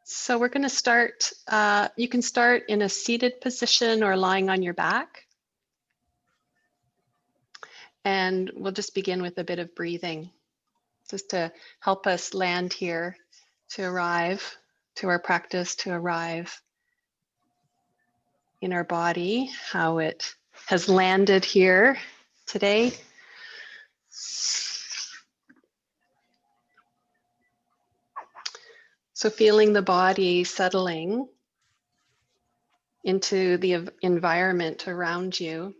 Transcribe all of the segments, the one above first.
So we're going to start, you can start in a seated position or lying on your back. And we'll just begin with a bit of breathing, just to help us land here, to arrive to our practice, to arrive in our body, how it has landed here today. So feeling the body settling into the environment around you,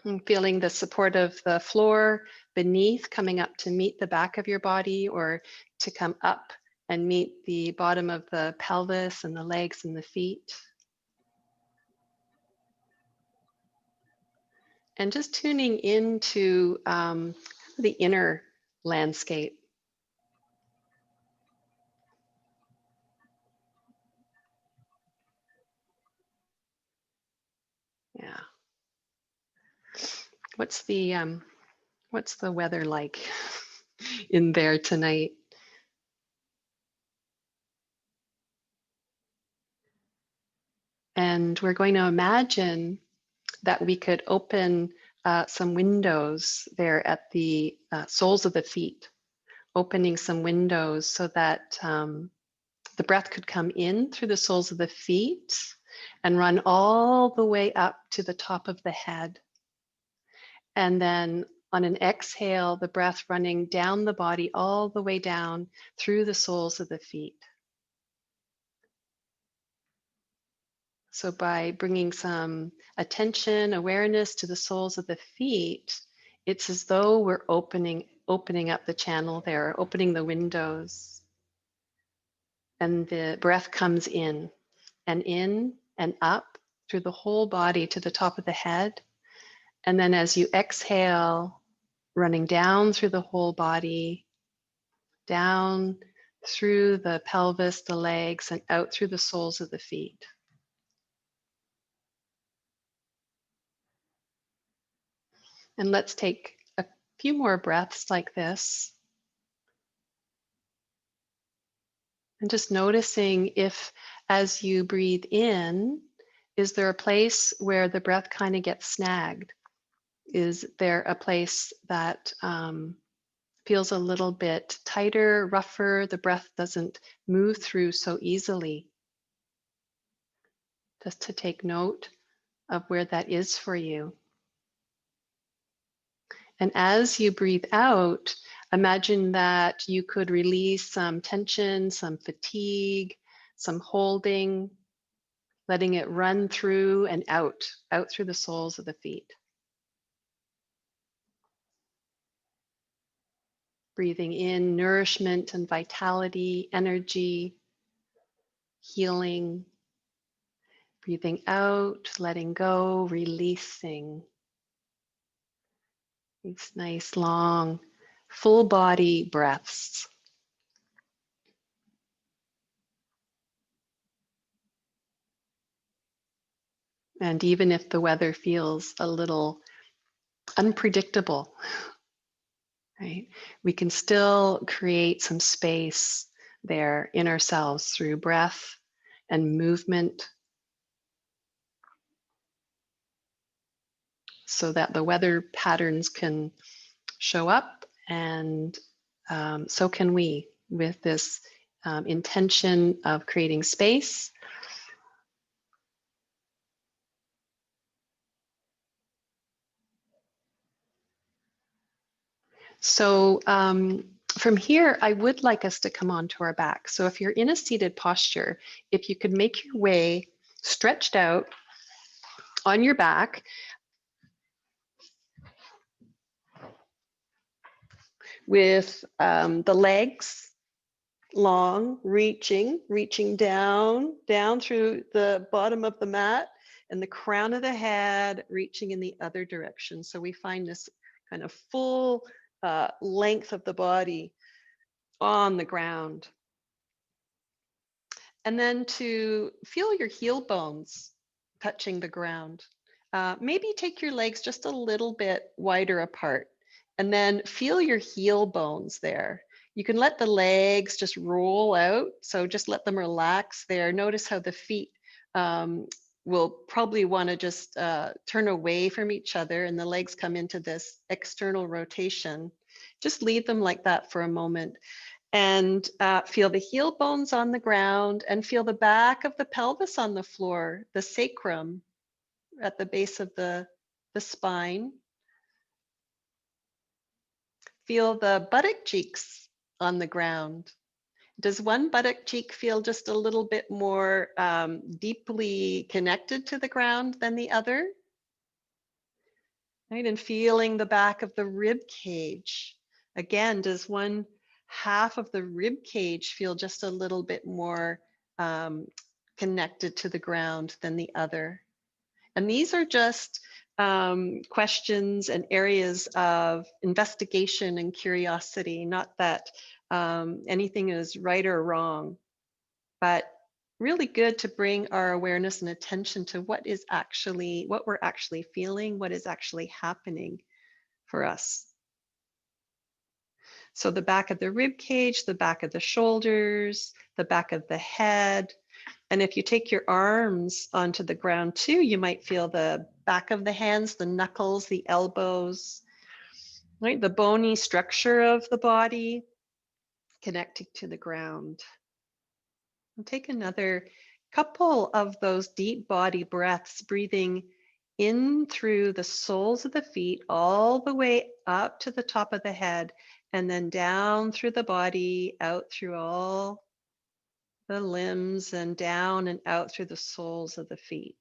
and feeling the support of the floor beneath coming up to meet the back of your body, or to come up and meet the bottom of the pelvis and the legs and the feet. And just tuning into the inner landscape. Yeah. What's the weather like in there tonight? And we're going to imagine that we could open some windows there at the soles of the feet, opening some windows so that the breath could come in through the soles of the feet and run all the way up to the top of the head. And then on an exhale, the breath running down the body all the way down through the soles of the feet. So by bringing some attention, awareness to the soles of the feet, it's as though we're opening up the channel there, opening the windows. And the breath comes in and up through the whole body to the top of the head. And then as you exhale, running down through the whole body, down through the pelvis, the legs, and out through the soles of the feet. And let's take a few more breaths like this. And just noticing if, as you breathe in, is there a place where the breath kind of gets snagged? Is there a place that feels a little bit tighter, rougher? The breath doesn't move through so easily. Just to take note of where that is for you. And as you breathe out, imagine that you could release some tension, some fatigue, some holding, letting it run through and out through the soles of the feet. Breathing in nourishment and vitality, energy, healing. Breathing out, letting go, releasing. These nice, long, full body breaths. And even if the weather feels a little unpredictable, right, we can still create some space there in ourselves through breath and movement, so that the weather patterns can show up, and so can we, with this intention of creating space. So from here, I would like us to come onto our back. So if you're in a seated posture, if you could make your way stretched out on your back, with the legs long, reaching down through the bottom of the mat, and the crown of the head reaching in the other direction. So we find this kind of full length of the body on the ground. And then to feel your heel bones touching the ground. Maybe take your legs just a little bit wider apart, and then feel your heel bones there. You can let the legs just roll out. So just let them relax there. Notice how the feet will probably want to just turn away from each other and the legs come into this external rotation. Just leave them like that for a moment and feel the heel bones on the ground and feel the back of the pelvis on the floor, the sacrum at the base of the spine. Feel the buttock cheeks on the ground. Does one buttock cheek feel just a little bit more deeply connected to the ground than the other? Right, and feeling the back of the rib cage. Again, does one half of the rib cage feel just a little bit more connected to the ground than the other? And these are just questions and areas of investigation and curiosity, not that anything is right or wrong, but really good to bring our awareness and attention to what we're actually feeling, what is actually happening for us. So the back of the rib cage, the back of the shoulders, the back of the head. And if you take your arms onto the ground too, you might feel the back of the hands, the knuckles, the elbows, right? The bony structure of the body connecting to the ground. And take another couple of those deep body breaths, breathing in through the soles of the feet, all the way up to the top of the head, and then down through the body, out through all the limbs, and down and out through the soles of the feet.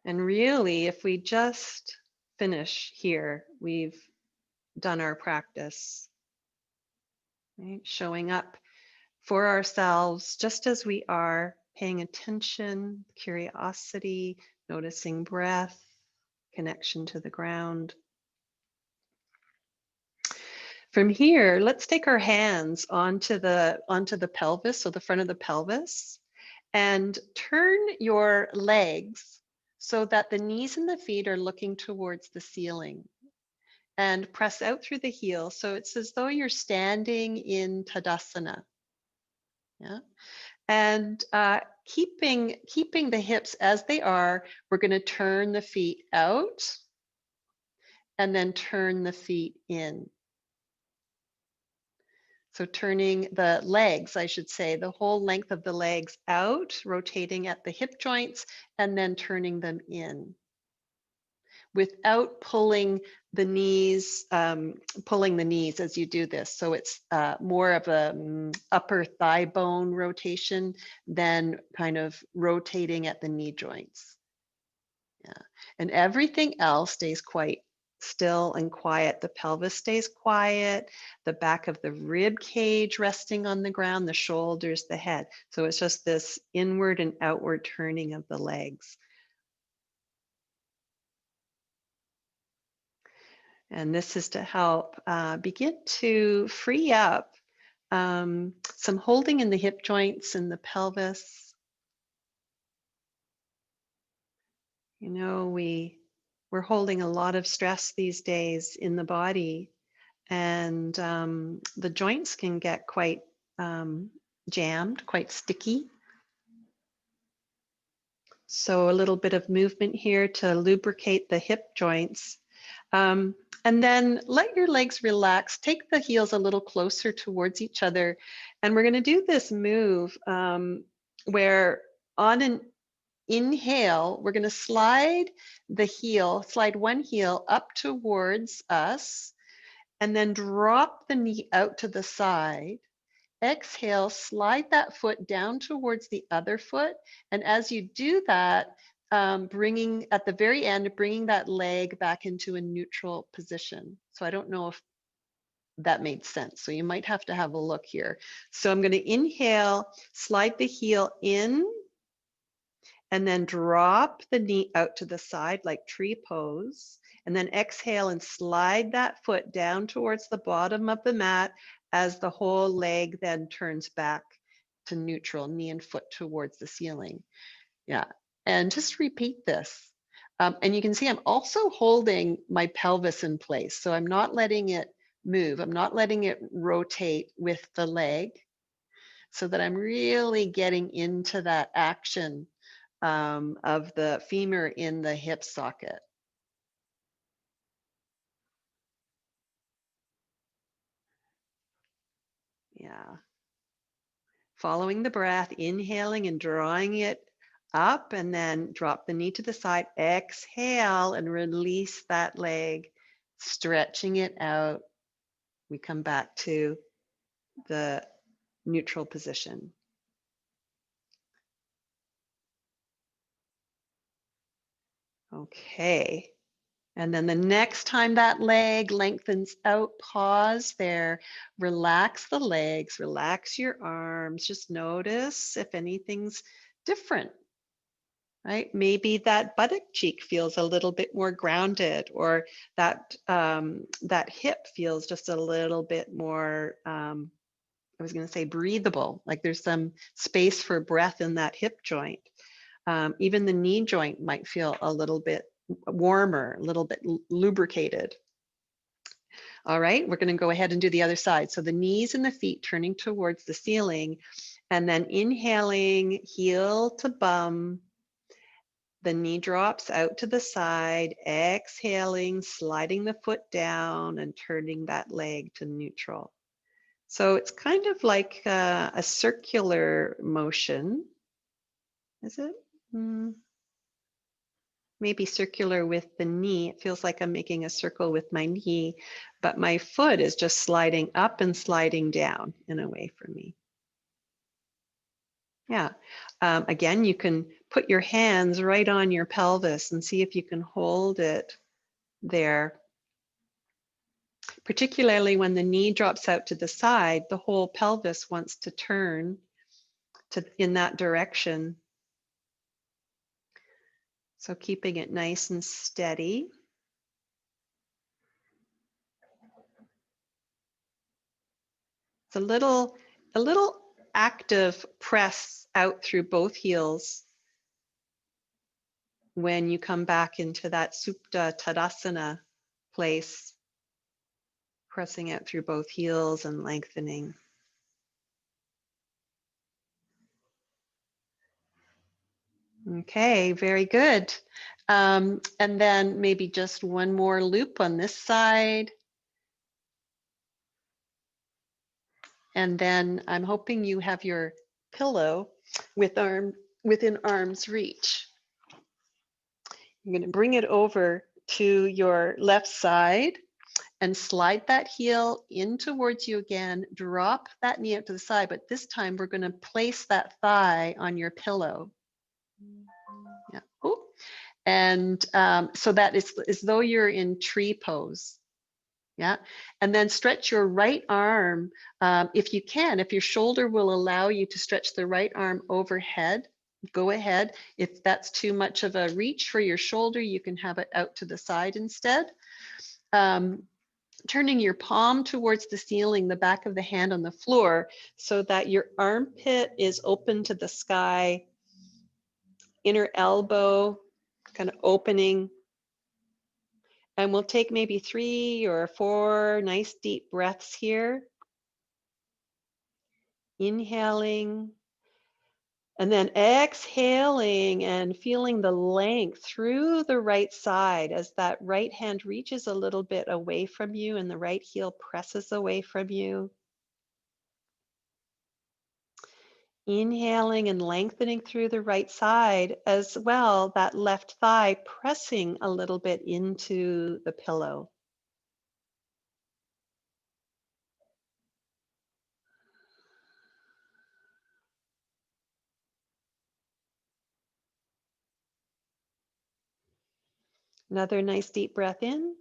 And really, if we just finish here, we've done our practice, right? Showing up for ourselves just as we are, paying attention, curiosity, noticing breath, connection to the ground. From here, let's take our hands onto the pelvis, so the front of the pelvis, and turn your legs so that the knees and the feet are looking towards the ceiling, and press out through the heel. So it's as though you're standing in Tadasana. Yeah. And keeping the hips as they are, we're going to turn the feet out and then turn the feet in. So turning the legs, I should say, the whole length of the legs out, rotating at the hip joints, and then turning them in without pulling the knees as you do this. So it's more of a upper thigh bone rotation than kind of rotating at the knee joints. Yeah. And everything else stays quite still and quiet. The pelvis stays quiet, the back of the rib cage resting on the ground, the shoulders, the head. So it's just this inward and outward turning of the legs. And this is to help begin to free up some holding in the hip joints and the pelvis. You know, we're holding a lot of stress these days in the body, and the joints can get quite jammed, quite sticky. So a little bit of movement here to lubricate the hip joints. And then let your legs relax. Take the heels a little closer towards each other. And we're going to do this move where on an inhale, we're going to slide one heel up towards us, and then drop the knee out to the side. Exhale, slide that foot down towards the other foot. And as you do that, bringing at the very end, bringing that leg back into a neutral position. So I don't know if that made sense. So you might have to have a look here. So I'm going to inhale, slide the heel in, and then drop the knee out to the side like tree pose. And then exhale and slide that foot down towards the bottom of the mat as the whole leg then turns back to neutral, knee and foot towards the ceiling. Yeah. And just repeat this. And you can see I'm also holding my pelvis in place. So I'm not letting it move. I'm not letting it rotate with the leg, so that I'm really getting into that action of the femur in the hip socket. Yeah. Following the breath, inhaling and drawing it up, and then drop the knee to the side. Exhale and release that leg, stretching it out. We come back to the neutral position. Okay. And then the next time that leg lengthens out, pause there, relax the legs, relax your arms, just notice if anything's different, right? Maybe that buttock cheek feels a little bit more grounded, or that hip feels just a little bit more, I was going to say breathable, like there's some space for breath in that hip joint. Even the knee joint might feel a little bit warmer, a little bit lubricated. All right, we're going to go ahead and do the other side. So the knees and the feet turning towards the ceiling, and then inhaling, heel to bum. The knee drops out to the side, exhaling, sliding the foot down and turning that leg to neutral. So it's kind of like a circular motion. Is it? Maybe circular with the knee. It feels like I'm making a circle with my knee, but my foot is just sliding up and sliding down and away from me. Yeah. Again, you can put your hands right on your pelvis and see if you can hold it there. Particularly when the knee drops out to the side, the whole pelvis wants to turn in that direction. So keeping it nice and steady. It's a little active press out through both heels when you come back into that Supta Tadasana place, pressing out through both heels and lengthening. Okay, very good. And then maybe just one more loop on this side. And then I'm hoping you have your pillow within arm's reach. You're going to bring it over to your left side and slide that heel in towards you again. Drop that knee out to the side, but this time we're going to place that thigh on your pillow. Yeah. Ooh. And so that is as though you're in tree pose. Yeah. And then stretch your right arm if you can. If your shoulder will allow you to stretch the right arm overhead, go ahead. If that's too much of a reach for your shoulder, you can have it out to the side instead. Turning your palm towards the ceiling, the back of the hand on the floor, so that your armpit is open to the sky, inner elbow kind of opening. And we'll take maybe 3 or 4 nice deep breaths here. Inhaling, and then exhaling and feeling the length through the right side as that right hand reaches a little bit away from you and the right heel presses away from you. Inhaling and lengthening through the right side as well, that left thigh pressing a little bit into the pillow. Another nice deep breath in,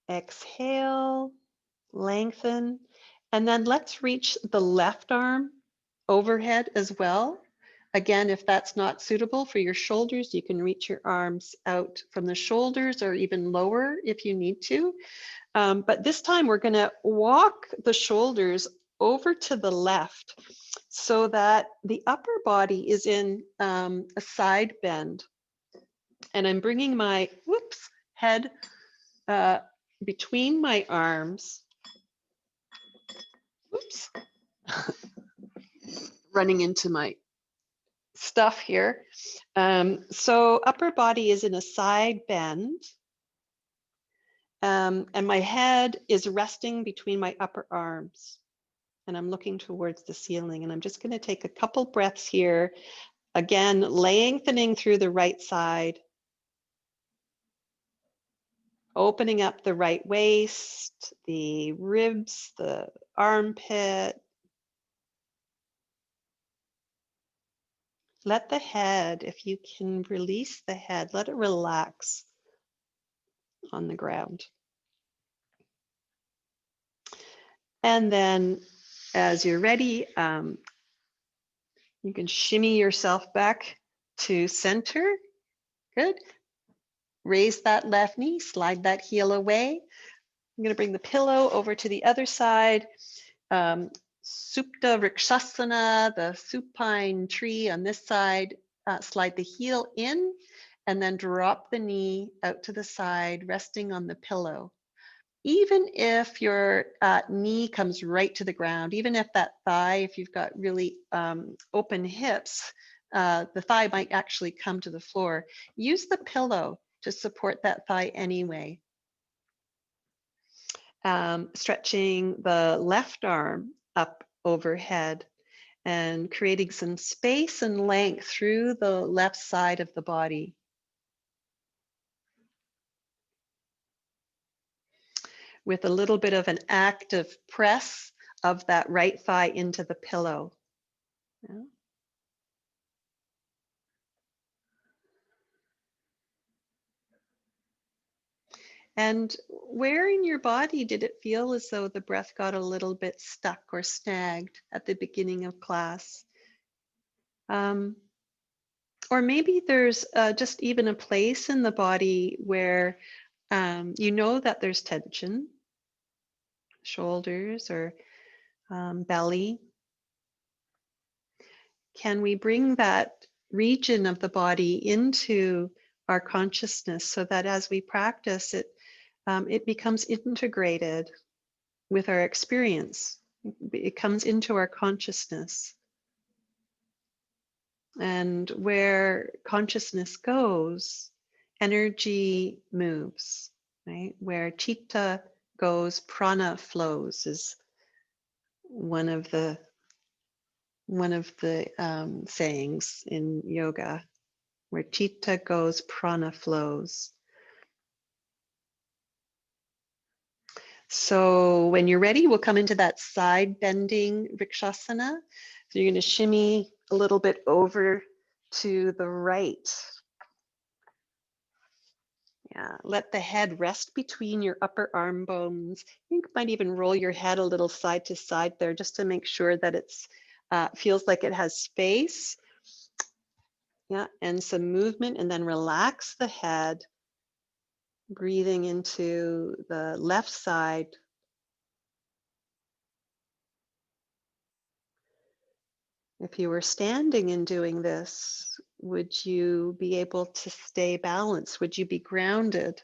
exhale, lengthen, and then let's reach the left arm overhead as well. Again, if that's not suitable for your shoulders, you can reach your arms out from the shoulders or even lower if you need to. But this time we're going to walk the shoulders over to the left so that the upper body is in a side bend. And I'm bringing my, head between my arms. Oops. Running into my stuff here. So upper body is in a side bend. And my head is resting between my upper arms. And I'm looking towards the ceiling. And I'm just going to take a couple breaths here. Again, lengthening through the right side. Opening up the right waist, the ribs, the armpit. Let the head, if you can release the head, let it relax on the ground. And then as you're ready, you can shimmy yourself back to center. Good. Raise that left knee, slide that heel away. I'm going to bring the pillow over to the other side. Supta Vrikshasana, the supine tree on this side. Slide the heel in and then drop the knee out to the side, resting on the pillow. Even if your knee comes right to the ground, even if that thigh, if you've got really open hips, the thigh might actually come to the floor. Use the pillow to support that thigh anyway. Stretching the left arm up overhead and creating some space and length through the left side of the body. With a little bit of an active press of that right thigh into the pillow. Yeah. And where in your body did it feel as though the breath got a little bit stuck or snagged at the beginning of class? Or maybe there's just even a place in the body where you know that there's tension, shoulders or belly. Can we bring that region of the body into our consciousness so that as we practice it, it becomes integrated with our experience. It comes into our consciousness. And where consciousness goes, energy moves, right? Where chitta goes, prana flows is one of the sayings in yoga. Where chitta goes, prana flows. So when you're ready, we'll come into that side bending Vrikshasana. So you're going to shimmy a little bit over to the right. Yeah, let the head rest between your upper arm bones. You might even roll your head a little side to side there just to make sure that it's feels like it has space. Yeah, and some movement, and then relax the head, breathing into the left side. If you were standing and doing this, would you be able to stay balanced? Would you be grounded?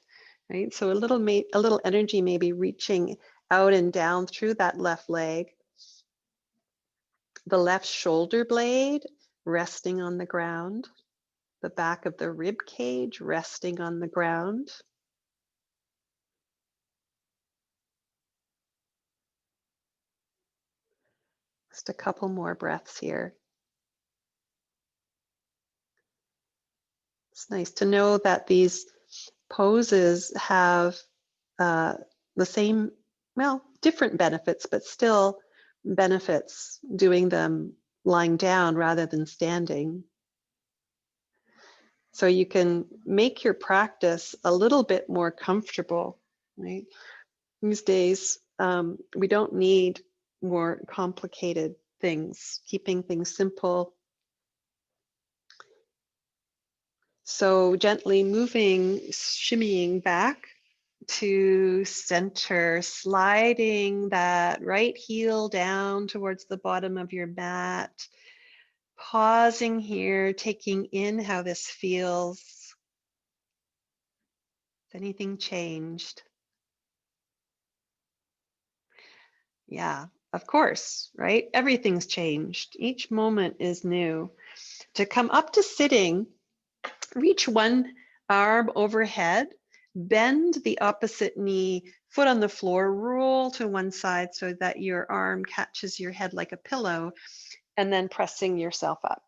Right? So a little energy may be reaching out and down through that left leg. The left shoulder blade resting on the ground. The back of the rib cage resting on the ground. Just a couple more breaths here. It's nice to know that these poses have the same, well, different benefits, but still benefits doing them lying down rather than standing. So you can make your practice a little bit more comfortable, right? These days, we don't need more complicated things, keeping things simple. So gently moving, shimmying back to center, sliding that right heel down towards the bottom of your mat. Pausing here, taking in how this feels. Has anything changed? Yeah, of course, right? Everything's changed. Each moment is new. To come up to sitting, reach one arm overhead, bend the opposite knee, foot on the floor, roll to one side so that your arm catches your head like a pillow, and then pressing yourself up.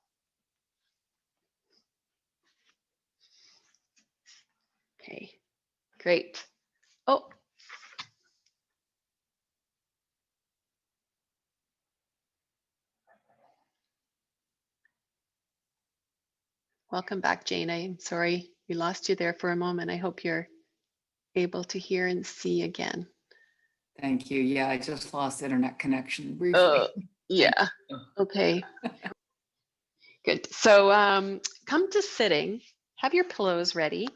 Okay, great. Oh, welcome back, Jane. I'm sorry we lost you there for a moment. I hope you're able to hear and see again. Thank you. Yeah, I just lost internet connection briefly. Yeah. Okay. Good. So come to sitting. Have your pillows ready.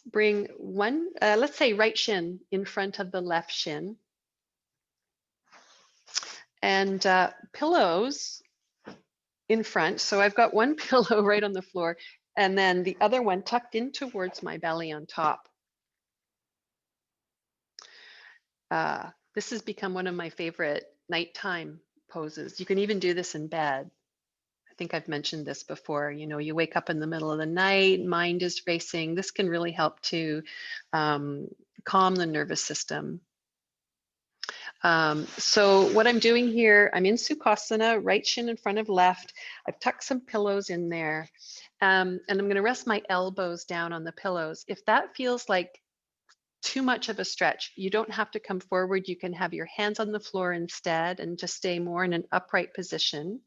Bring one, let's say right shin in front of the left shin. And pillows in front. So I've got one pillow right on the floor and then the other one tucked in towards my belly on top. This has become one of my favorite nighttime poses. You can even do this in bed. I think I've mentioned this before. You know, you wake up in the middle of the night, mind is racing. This can really help to calm the nervous system. So what I'm doing here, I'm in Sukhasana, right shin in front of left. I've tucked some pillows in there, and I'm going to rest my elbows down on the pillows. If that feels like too much of a stretch, you don't have to come forward. You can have your hands on the floor instead and just stay more in an upright position.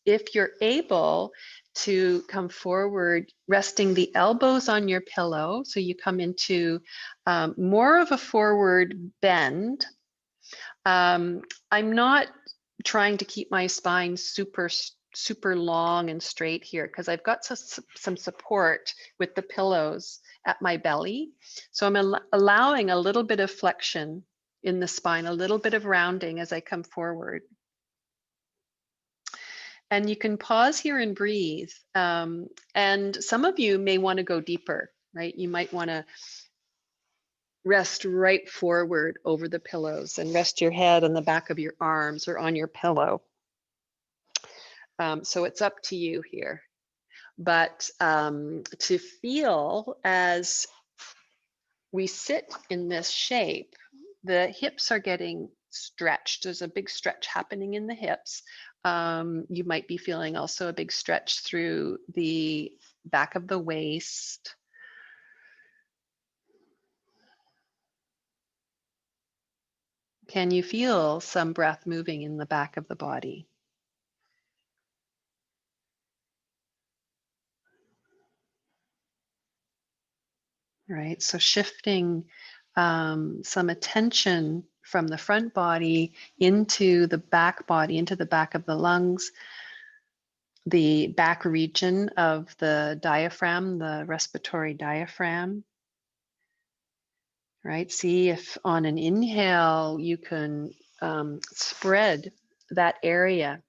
If you're able to come forward, resting the elbows on your pillow, so you come into more of a forward bend. I'm not trying to keep my spine super long and straight here because I've got some support with the pillows at my belly. So I'm allowing a little bit of flexion in the spine, a little bit of rounding as I come forward. And you can pause here and breathe. And some of you may want to go deeper, right? You might want to rest right forward over the pillows and rest your head on the back of your arms or on your pillow. So it's up to you here. But to feel as we sit in this shape, the hips are getting stretched. There's a big stretch happening in the hips. You might be feeling also a big stretch through the back of the waist. Can you feel some breath moving in the back of the body? Right, so shifting some attention from the front body into the back body, into the back of the lungs, the back region of the diaphragm, the respiratory diaphragm. Right, see if on an inhale you can spread that area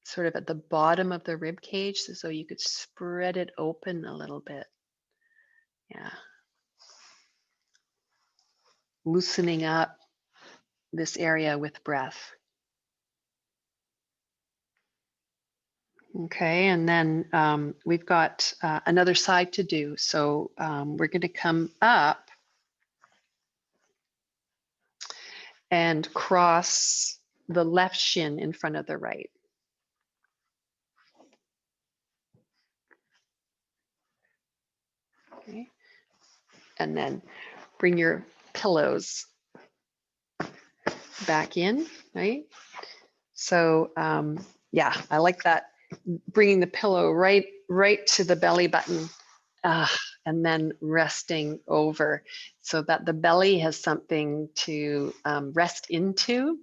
sort of at the bottom of the rib cage, so you could spread it open a little bit. Yeah. Loosening up this area with breath. Okay, and then we've got another side to do. So we're going to come up and cross the left shin in front of the right. Okay, and then bring your pillows back in, right? So yeah, I like that. Bringing the pillow right to the belly button, and then resting over so that the belly has something to rest into.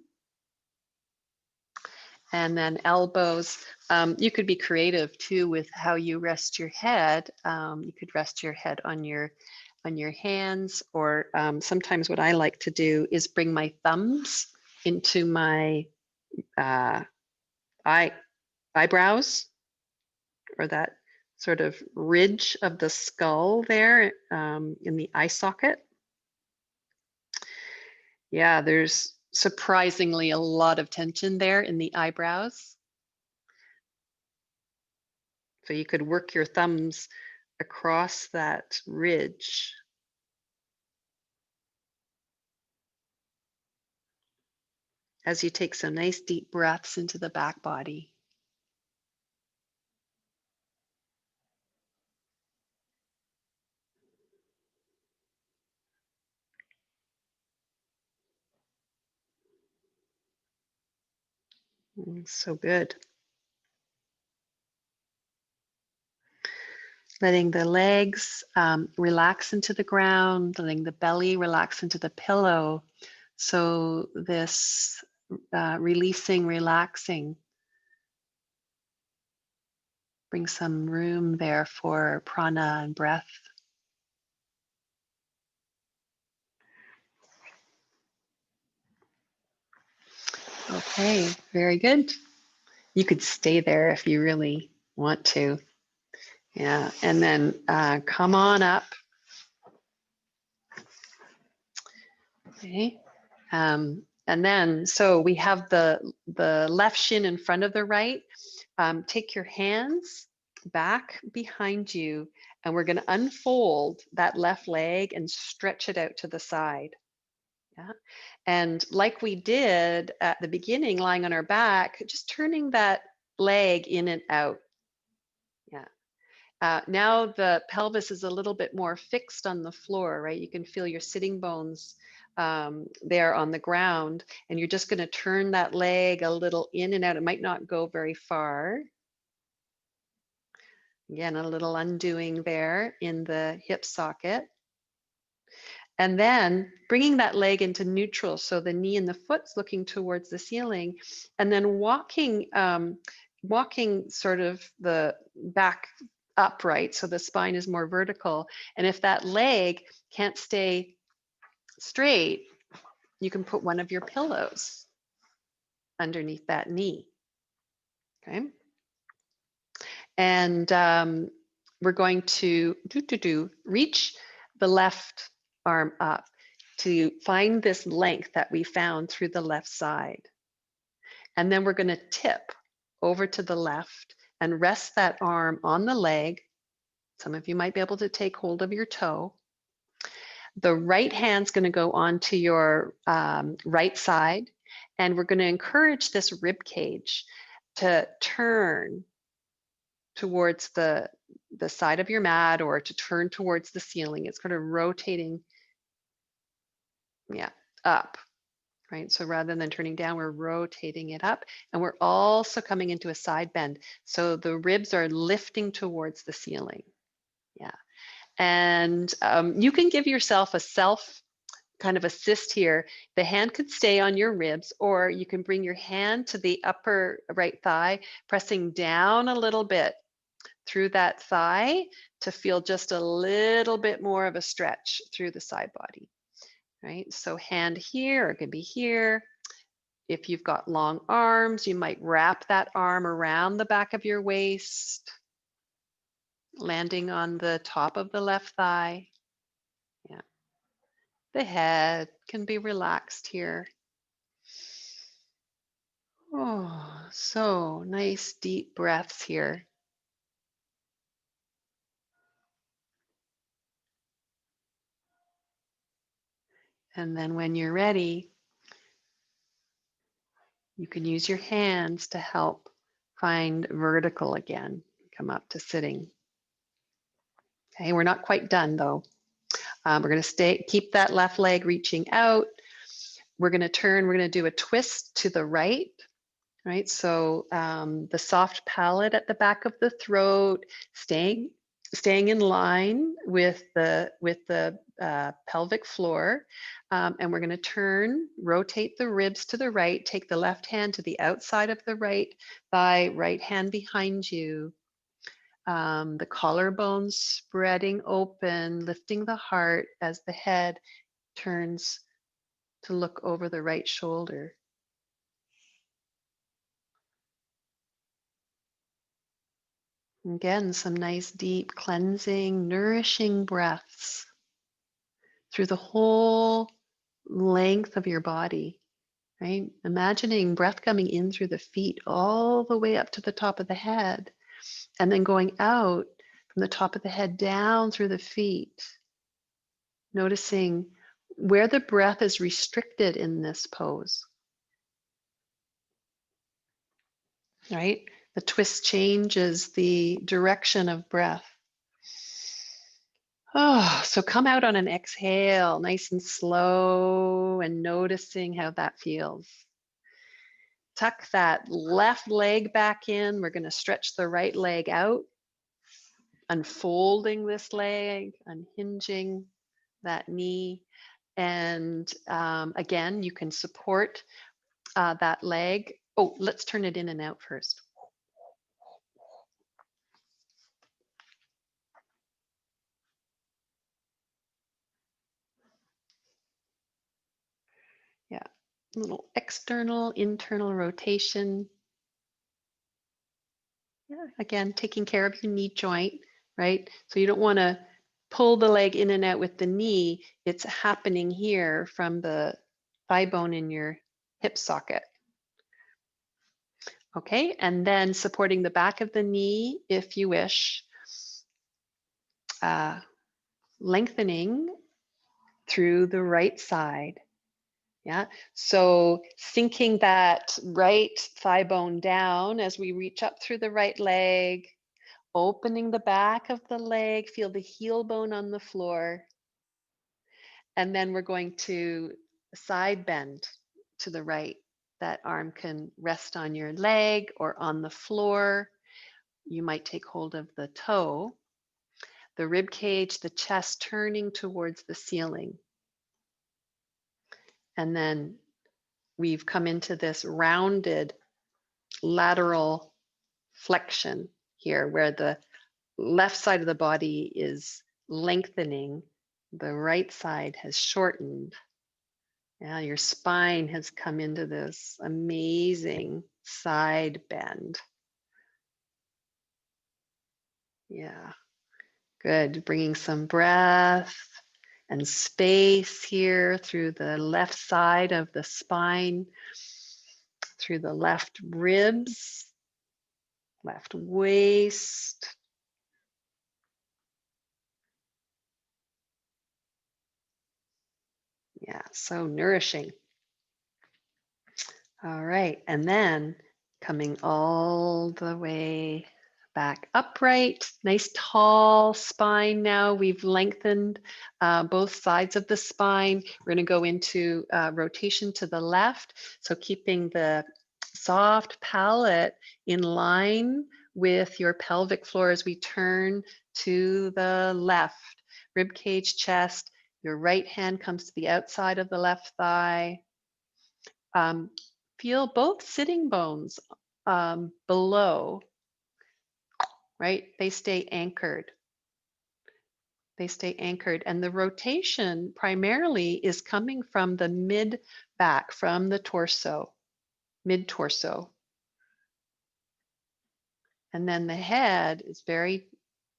And then elbows. You could be creative too with how you rest your head. You could rest your head on your hands, or sometimes what I like to do is bring my thumbs into my eyebrows, or that sort of ridge of the skull there in the eye socket. Yeah, there's surprisingly a lot of tension there in the eyebrows. So you could work your thumbs across that ridge. As you take some nice deep breaths into the back body. So good. Letting the legs relax into the ground, letting the belly relax into the pillow. So this releasing, relaxing, bring some room there for prana and breath. Okay, very good. You could stay there if you really want to. Yeah, and then come on up. Okay. And then, so we have the left shin in front of the right. Take your hands back behind you, and we're going to unfold that left leg and stretch it out to the side. Yeah. And like we did at the beginning, lying on our back, just turning that leg in and out. Yeah. Now the pelvis is a little bit more fixed on the floor, right? You can feel your sitting bones there on the ground, and you're just going to turn that leg a little in and out. It might not go very far. Again, a little undoing there in the hip socket. And then bringing that leg into neutral, so the knee and the foot's looking towards the ceiling, and then walking sort of the back upright, so the spine is more vertical. And if that leg can't stay straight, you can put one of your pillows underneath that knee. Okay. And we're going to reach the left arm up to find this length that we found through the left side. And then we're going to tip over to the left and rest that arm on the leg. Some of you might be able to take hold of your toe. The right hand's going to go onto your right side, and we're going to encourage this rib cage to turn towards the side of your mat or to turn towards the ceiling. It's kind of rotating, yeah, up, right? So rather than turning down, we're rotating it up, and we're also coming into a side bend. So the ribs are lifting towards the ceiling, yeah. And you can give yourself a self kind of assist here. The hand could stay on your ribs, or you can bring your hand to the upper right thigh, pressing down a little bit through that thigh to feel just a little bit more of a stretch through the side body, right? So hand here, or it could be here. If you've got long arms, you might wrap that arm around the back of your waist, landing on the top of the left thigh. Yeah. The head can be relaxed here. Oh, so nice deep breaths here. And then when you're ready, you can use your hands to help find vertical again. Come up to sitting. Okay, we're not quite done though. We're going to keep that left leg reaching out. We're going to turn, we're going to do a twist to the right, right? So the soft palate at the back of the throat, staying in line with the pelvic floor. And we're going to turn, rotate the ribs to the right, take the left hand to the outside of the right thigh, right hand behind you. The collarbones spreading open, lifting the heart as the head turns to look over the right shoulder. Again, some nice, deep, cleansing, nourishing breaths through the whole length of your body, right? Imagining breath coming in through the feet all the way up to the top of the head, and then going out from the top of the head down through the feet. Noticing where the breath is restricted in this pose, right? The twist changes the direction of breath. Oh, so come out on an exhale, nice and slow, and noticing how that feels. Tuck that left leg back in. We're going to stretch the right leg out, unfolding this leg, unhinging that knee. And again, you can support that leg. Oh, let's turn it in and out first. Yeah, a little external, internal rotation. Yeah, again, taking care of your knee joint, right? So you don't want to pull the leg in and out with the knee. It's happening here from the thigh bone in your hip socket. Okay, and then supporting the back of the knee if you wish. Lengthening through the right side. Yeah, so sinking that right thigh bone down as we reach up through the right leg, opening the back of the leg, feel the heel bone on the floor. And then we're going to side bend to the right. That arm can rest on your leg or on the floor. You might take hold of the toe. The rib cage, the chest turning towards the ceiling. And then we've come into this rounded lateral flexion here where the left side of the body is lengthening, the right side has shortened. Yeah, your spine has come into this amazing side bend. Yeah, good. Bringing some breath and space here through the left side of the spine, through the left ribs, left waist. Yeah, so nourishing. All right, and then coming all the way back upright, nice tall spine now. We've lengthened both sides of the spine. We're going to go into rotation to the left. So keeping the soft palate in line with your pelvic floor as we turn to the left. Rib cage, chest. Your right hand comes to the outside of the left thigh. Feel both sitting bones below, right? They stay anchored. They stay anchored. And the rotation primarily is coming from the mid back, from the torso, mid torso. And then the head is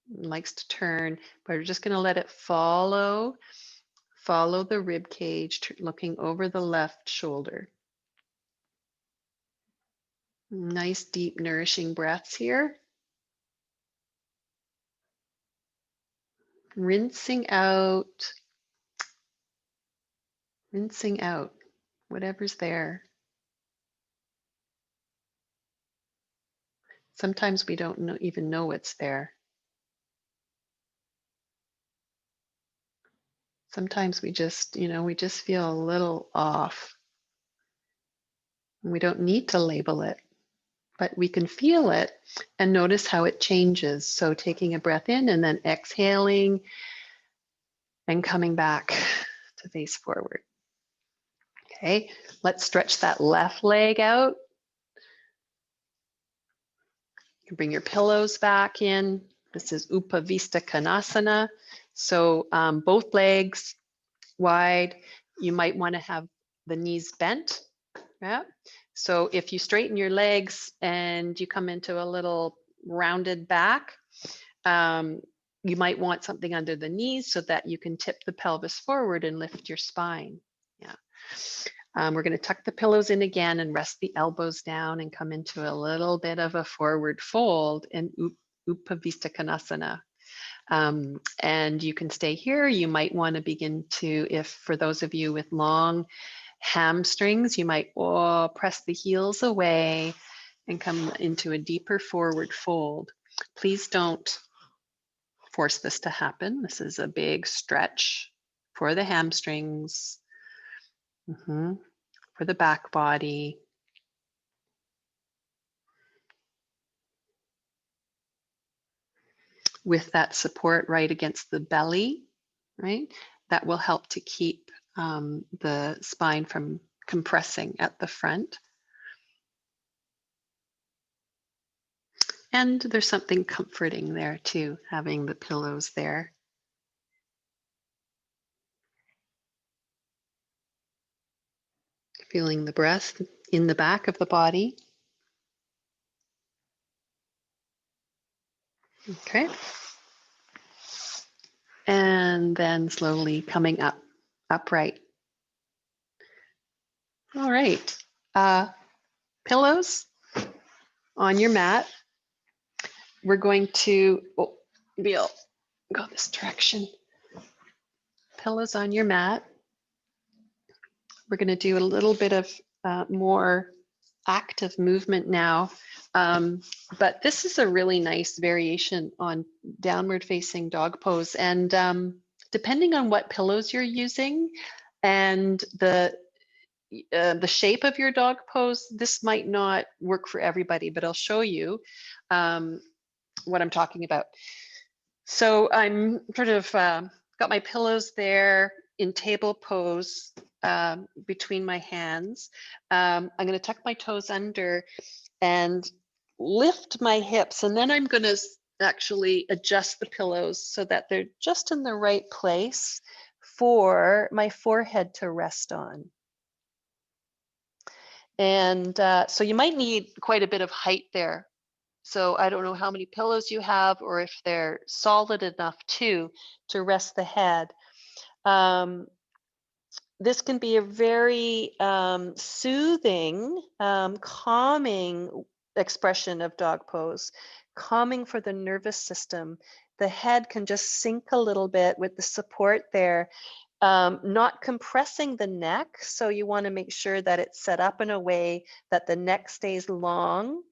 likes to turn, but we're just going to let it follow the rib cage, looking over the left shoulder. Nice, deep, nourishing breaths here. Rinsing out whatever's there. Sometimes we don't even know what's there. Sometimes we just feel a little off. We don't need to label it, but we can feel it and notice how it changes. So taking a breath in and then exhaling and coming back to face forward. Okay, let's stretch that left leg out. You can bring your pillows back in. This is Upavista Konasana. So both legs wide. You might want to have the knees bent. Yeah. So if you straighten your legs and you come into a little rounded back. You might want something under the knees so that you can tip the pelvis forward and lift your spine. Yeah. We're going to tuck the pillows in again and rest the elbows down and come into a little bit of a forward fold in Upavista Konasana. And you can stay here. You might want to begin to, if for those of you with long hamstrings, you might press the heels away and come into a deeper forward fold. Please don't force this to happen. This is a big stretch for the hamstrings, for the back body. With that support right against the belly, right? That will help to keep the spine from compressing at the front. And there's something comforting there too, having the pillows there. Feeling the breath in the back of the body. Okay. And then slowly coming up, upright. All right. Pillows on your mat. We're going to, Bill, go this direction. Pillows on your mat. We're going to do a little bit of more active movement now. But this is a really nice variation on downward facing dog pose. And depending on what pillows you're using and the shape of your dog pose, this might not work for everybody, but I'll show you what I'm talking about. So I'm sort of got my pillows there in table pose between my hands. I'm going to tuck my toes under and lift my hips, and then I'm going to actually adjust the pillows so that they're just in the right place for my forehead to rest on. And so you might need quite a bit of height there. So I don't know how many pillows you have or if they're solid enough to rest the head. This can be a very soothing, calming expression of dog pose, calming for the nervous system. The head can just sink a little bit with the support there, not compressing the neck. So you want to make sure that it's set up in a way that the neck stays long.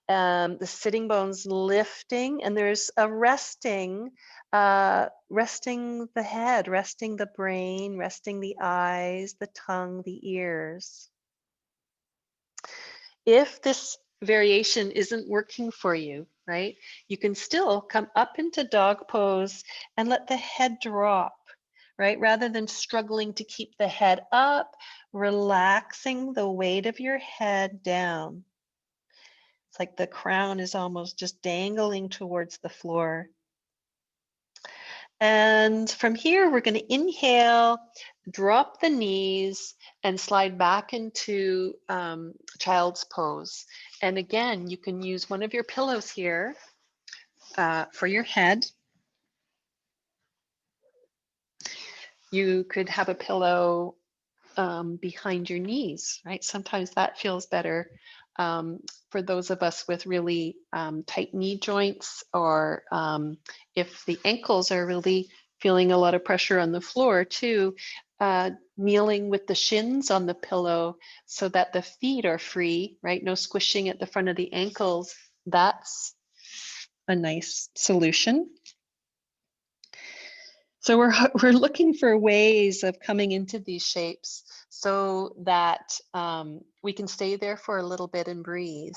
The sitting bones lifting, and there's a resting the head, resting the brain, resting the eyes, the tongue, the ears. If this variation isn't working for you, right, you can still come up into dog pose and let the head drop, right? Rather than struggling to keep the head up, relaxing the weight of your head down. It's like the crown is almost just dangling towards the floor. And from here, we're going to inhale, drop the knees, and slide back into child's pose. And again, you can use one of your pillows here for your head. You could have a pillow behind your knees, right? Sometimes that feels better for those of us with really tight knee joints, or if the ankles are really feeling a lot of pressure on the floor too, kneeling with the shins on the pillow so that the feet are free, right? No squishing at the front of the ankles. That's a nice solution. So we're looking for ways of coming into these shapes so that we can stay there for a little bit and breathe.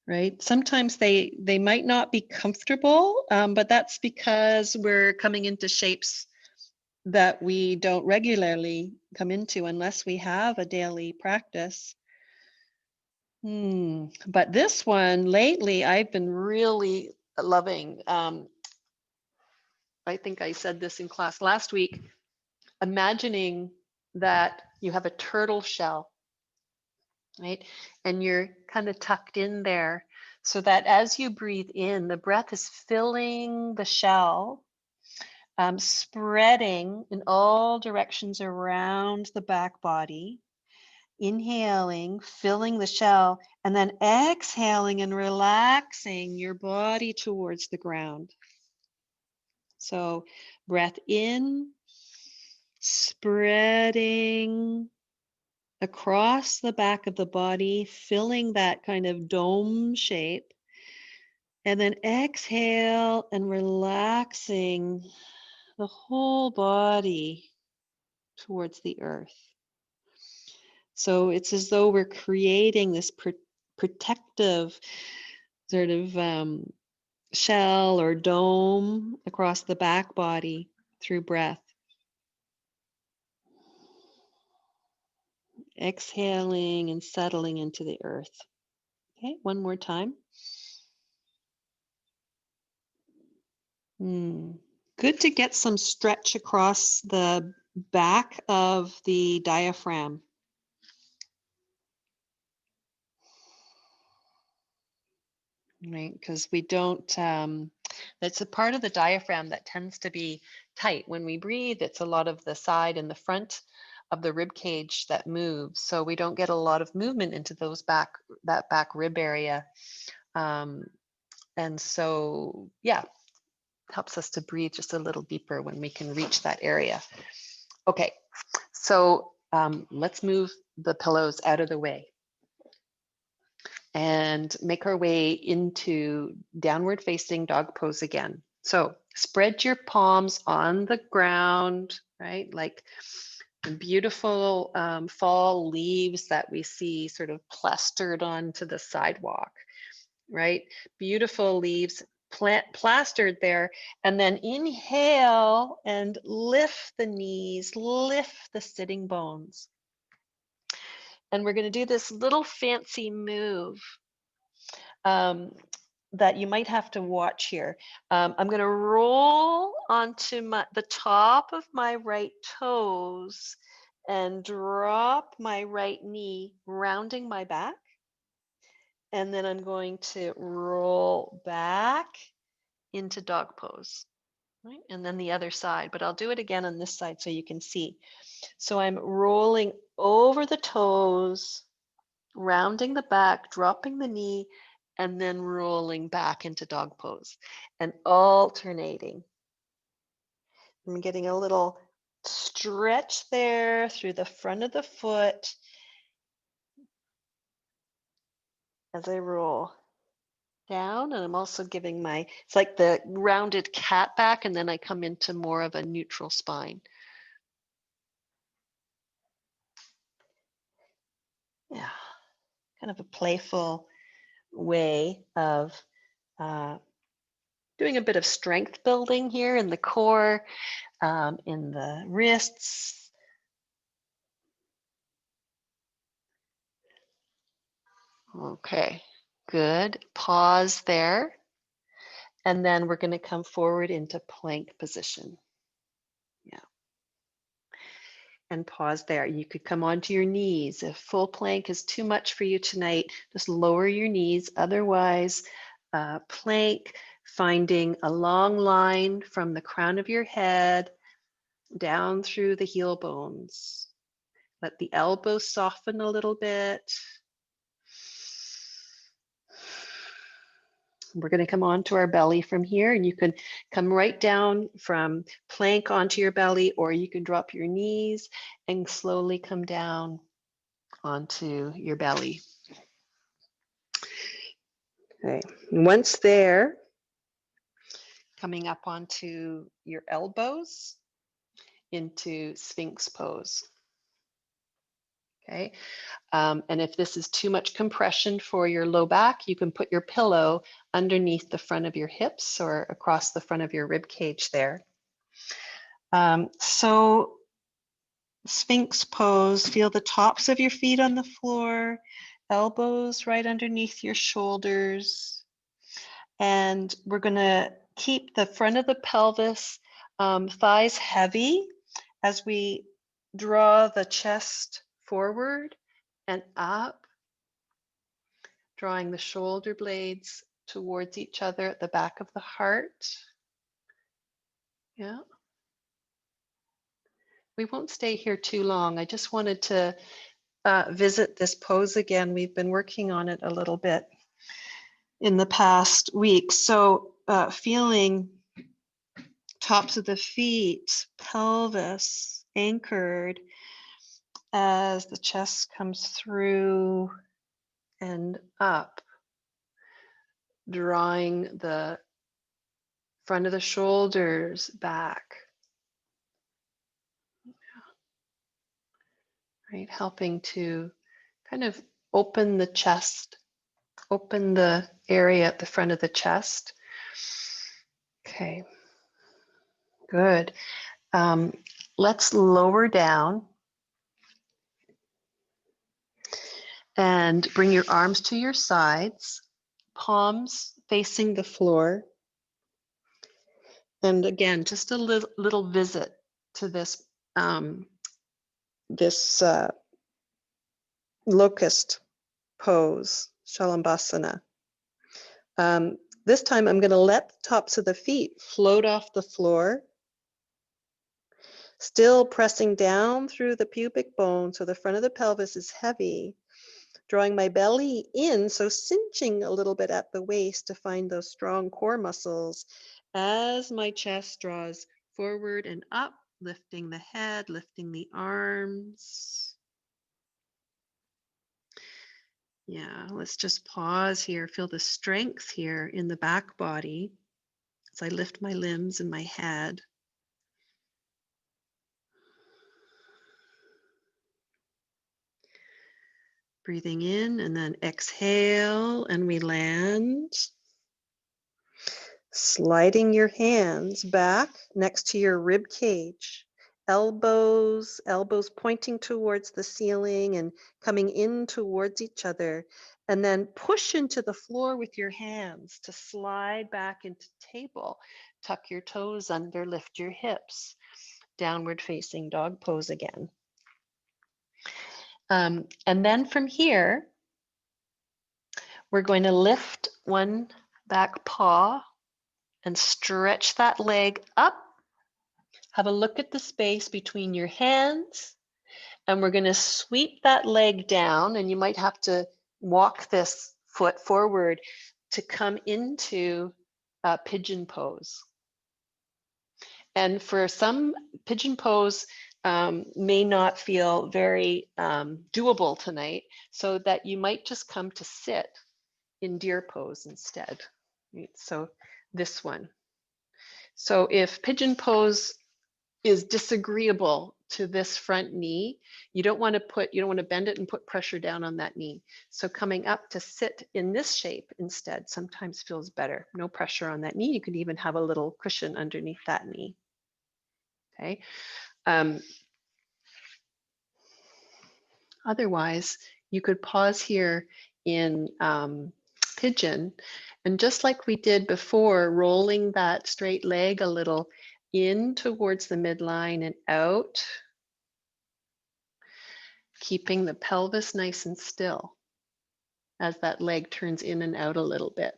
Right? Sometimes they might not be comfortable, but that's because we're coming into shapes that we don't regularly come into unless we have a daily practice. But this one lately, I've been really loving. I think I said this in class last week, imagining that you have a turtle shell right? And you're kind of tucked in there so that as you breathe in, the breath is filling the shell, spreading in all directions around the back body. Inhaling, filling the shell, and then exhaling and relaxing your body towards the ground. So, breath in, spreading across the back of the body, filling that kind of dome shape. And then exhale and relaxing the whole body towards the earth. So it's as though we're creating this protective sort of shell or dome across the back body through breath. Exhaling and settling into the earth. Okay, one more time. Good to get some stretch across the back of the diaphragm. Right, because we don't, that's a part of the diaphragm that tends to be tight. When we breathe, it's a lot of the side and the front of the rib cage that moves. So we don't get a lot of movement into that back rib area. And so, yeah, helps us to breathe just a little deeper when we can reach that area. Okay, so let's move the pillows out of the way and make our way into downward facing dog pose again. So spread your palms on the ground, right? Like the beautiful fall leaves that we see sort of plastered onto the sidewalk, right? Beautiful leaves plastered there. And then inhale and lift the knees, lift the sitting bones. And we're going to do this little fancy move that you might have to watch here. I'm going to roll onto the top of my right toes and drop my right knee, rounding my back. And then I'm going to roll back into dog pose. Right? And then the other side, but I'll do it again on this side so you can see. So I'm rolling over the toes, rounding the back, dropping the knee, and then rolling back into dog pose and alternating. I'm getting a little stretch there through the front of the foot as I roll down. And I'm also giving it's like the rounded cat back, and then I come into more of a neutral spine. Yeah, kind of a playful way of doing a bit of strength building here in the core, in the wrists. Okay, good. Pause there. And then we're going to come forward into plank position. Yeah. And pause there. You could come onto your knees. If full plank is too much for you tonight, just lower your knees. Otherwise, plank, finding a long line from the crown of your head down through the heel bones. Let the elbows soften a little bit. We're going to come onto our belly from here, and you can come right down from plank onto your belly, or you can drop your knees and slowly come down onto your belly. Okay, once there, coming up onto your elbows into Sphinx pose. Okay, and if this is too much compression for your low back, you can put your pillow underneath the front of your hips or across the front of your rib cage there. So Sphinx pose, feel the tops of your feet on the floor, elbows right underneath your shoulders. And we're going to keep the front of the pelvis, thighs heavy as we draw the chest forward and up drawing the shoulder blades towards each other at the back of the heart. Yeah. We won't stay here too long. I just wanted to visit this pose again. We've been working on it a little bit in the past week. So feeling tops of the feet, pelvis anchored as the chest comes through and up, drawing the front of the shoulders back, right? Helping to kind of open the chest, open the area at the front of the chest. Okay, good. Let's lower down and bring your arms to your sides, palms facing the floor. And again, just a little visit to this locust pose, Shalabhasana. This time I'm going to let the tops of the feet float off the floor, still pressing down through the pubic bone so the front of the pelvis is heavy, drawing my belly in, so cinching a little bit at the waist to find those strong core muscles as my chest draws forward and up, lifting the head, lifting the arms. Yeah, let's just pause here. Feel the strength here in the back body as I lift my limbs and my head. Breathing in and then exhale, and we land. Sliding your hands back next to your rib cage. Elbows pointing towards the ceiling and coming in towards each other. And then push into the floor with your hands to slide back into table. Tuck your toes under, lift your hips. Downward facing dog pose again. And then from here, we're going to lift one back paw and stretch that leg up. Have a look at the space between your hands. And we're going to sweep that leg down, and you might have to walk this foot forward to come into pigeon pose. And for some, pigeon pose may not feel very doable tonight, so that you might just come to sit in deer pose instead. Right? So this one. So if pigeon pose is disagreeable to this front knee, you don't want to bend it and put pressure down on that knee. So coming up to sit in this shape instead sometimes feels better. No pressure on that knee. You could even have a little cushion underneath that knee. Okay. Otherwise, you could pause here in pigeon, and just like we did before, rolling that straight leg a little in towards the midline and out, keeping the pelvis nice and still as that leg turns in and out a little bit.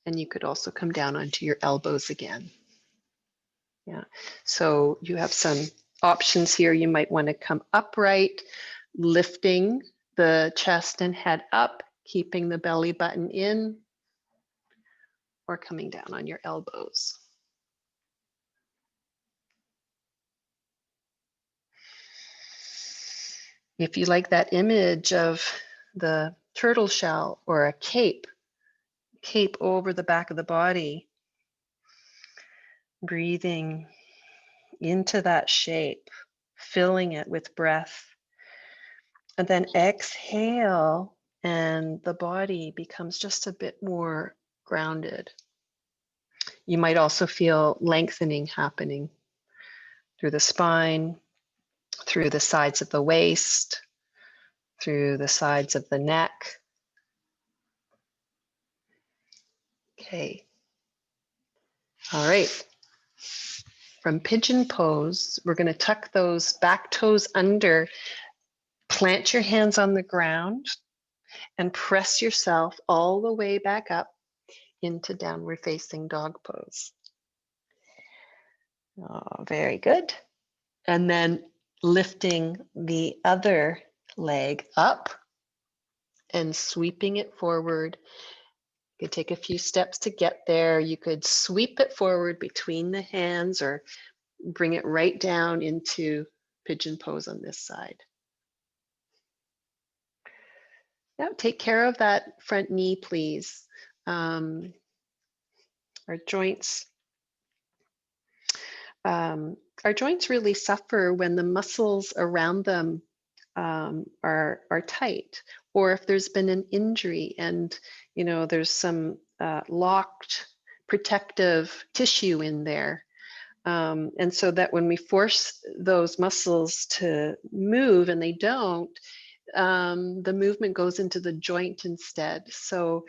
And you could also come down onto your elbows again. Yeah, so you have some options here. You might want to come upright, lifting the chest and head up, keeping the belly button in, or coming down on your elbows. If you like that image of the turtle shell or a cape over the back of the body, breathing into that shape, filling it with breath, and then exhale, and the body becomes just a bit more grounded. You might also feel lengthening happening through the spine, through the sides of the waist, through the sides of the neck. Okay. All right. From pigeon pose, we're going to tuck those back toes under, plant your hands on the ground, and press yourself all the way back up into downward facing dog pose. Oh, very good. And then lifting the other leg up and sweeping it forward. You could take a few steps to get there. You could sweep it forward between the hands or bring it right down into pigeon pose on this side. Now take care of that front knee, please. Our joints, really suffer when the muscles around them are tight, or if there's been an injury and there's some locked protective tissue in there. And so that when we force those muscles to move and they don't, the movement goes into the joint instead. So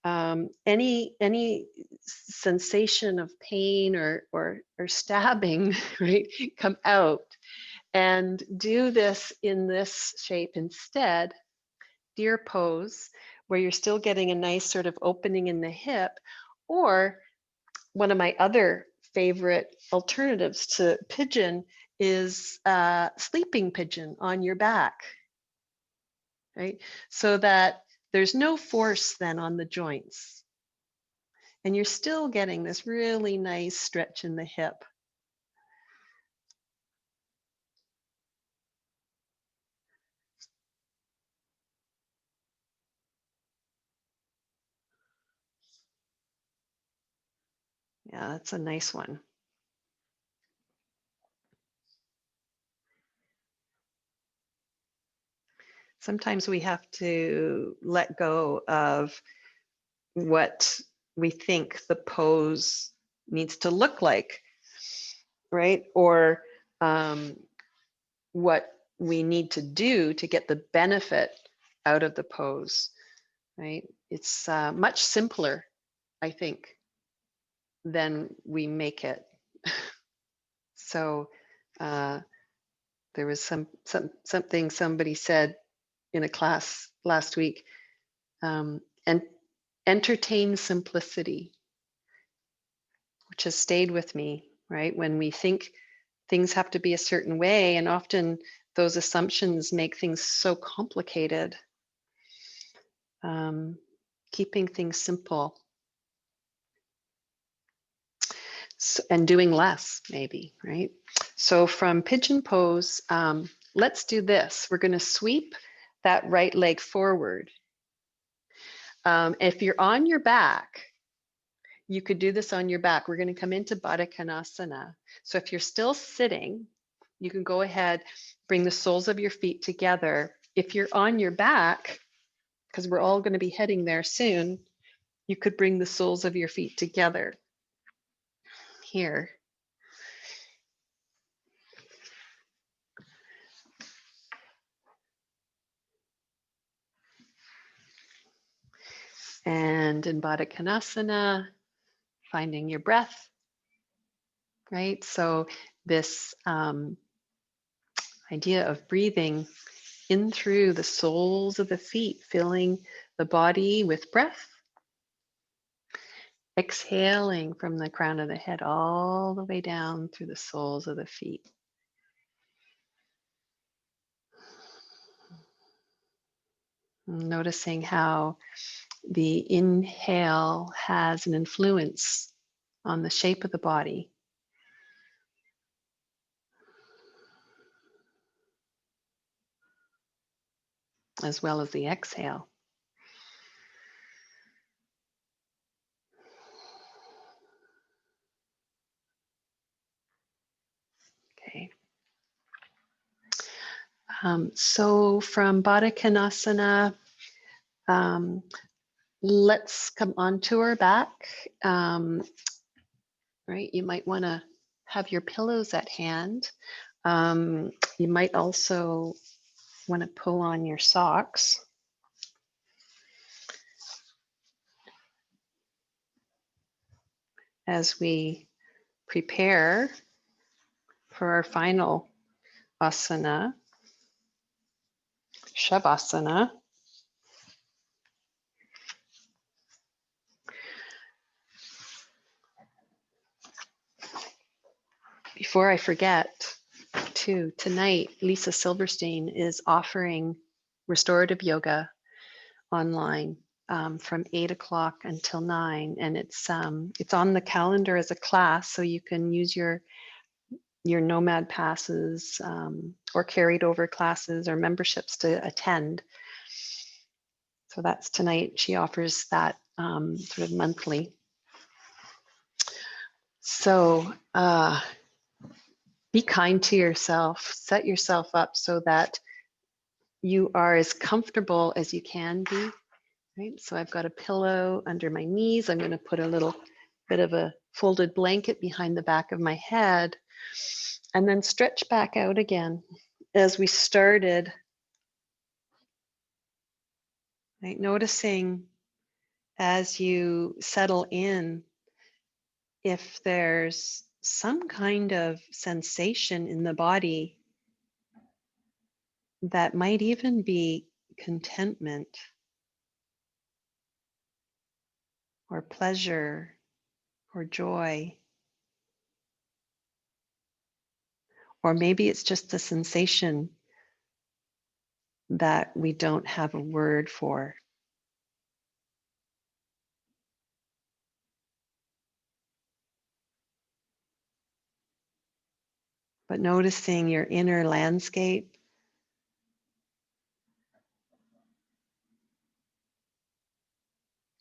any sensation of pain or stabbing, right, come out. And do this in this shape instead, deer pose, where you're still getting a nice sort of opening in the hip, or one of my other favorite alternatives to pigeon is sleeping pigeon on your back, right? So that there's no force then on the joints. And you're still getting this really nice stretch in the hip. Yeah, that's a nice one. Sometimes we have to let go of what we think the pose needs to look like, right? Or what we need to do to get the benefit out of the pose, right? It's much simpler, I think, than we make it. So there was something somebody said in a class last week, and entertain simplicity, which has stayed with me, right? When we think things have to be a certain way, and often those assumptions make things so complicated. Keeping things simple. So, and doing less, maybe, right? So from pigeon pose, let's do this. We're going to sweep that right leg forward. If you're on your back, you could do this on your back. We're going to come into Baddha Konasana. So if you're still sitting, you can go ahead, bring the soles of your feet together. If you're on your back, because we're all going to be heading there soon, you could bring the soles of your feet together here. And in Baddha Konasana, finding your breath, right? So this idea of breathing in through the soles of the feet, filling the body with breath, exhaling from the crown of the head all the way down through the soles of the feet. Noticing how the inhale has an influence on the shape of the body. As well as the exhale. Okay. So from Baddha Konasana, let's come onto our back. Right, you might want to have your pillows at hand. You might also want to pull on your socks. As we prepare for our final asana, Shavasana. before I forget, too, tonight, Lisa Silverstein is offering restorative yoga online from 8 o'clock until 9, and it's on the calendar as a class, so you can use your Nomad passes or carried over classes or memberships to attend. So that's tonight. She offers that sort of monthly. So be kind to yourself, set yourself up so that you are as comfortable as you can be, right? So I've got a pillow under my knees. I'm going to put a little bit of a folded blanket behind the back of my head and then stretch back out again as we started, right? Noticing as you settle in, if there's some kind of sensation in the body that might even be contentment or pleasure or joy, or maybe it's just a sensation that we don't have a word for. But noticing your inner landscape,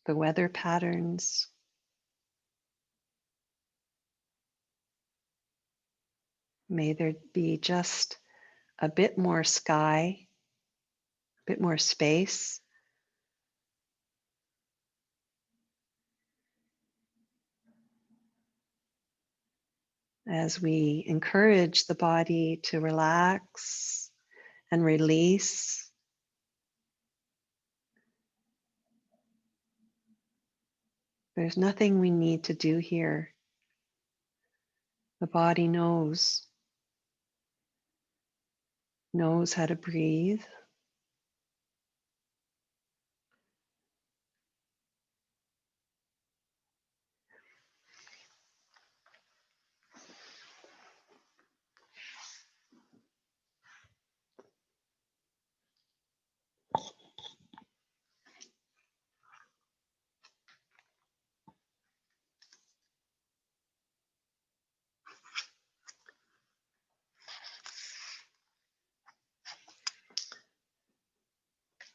the weather patterns, may there be just a bit more sky, a bit more space. As we encourage the body to relax and release. There's nothing we need to do here. The body knows how to breathe.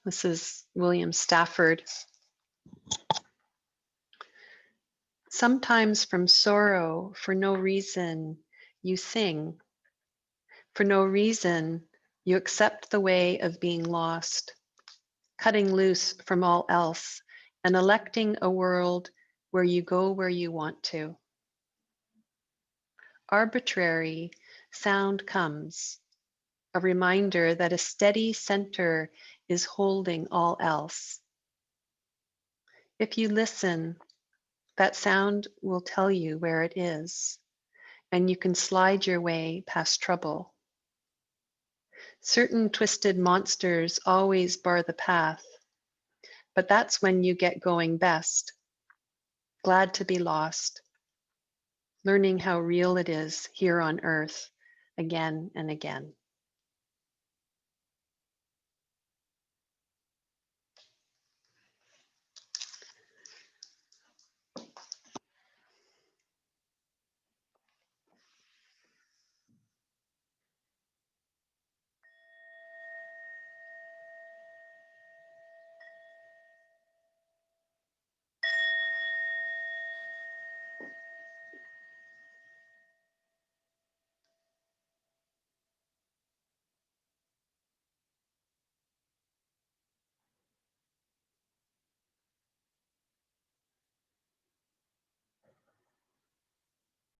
This is William Stafford. Sometimes from sorrow, for no reason, you sing. For no reason, you accept the way of being lost, cutting loose from all else and electing a world where you go where you want to. Arbitrary sound comes, a reminder that a steady center is holding all else. If you listen, that sound will tell you where it is, and you can slide your way past trouble. Certain twisted monsters always bar the path, but that's when you get going best. Glad to be lost, learning how real it is here on earth again and again.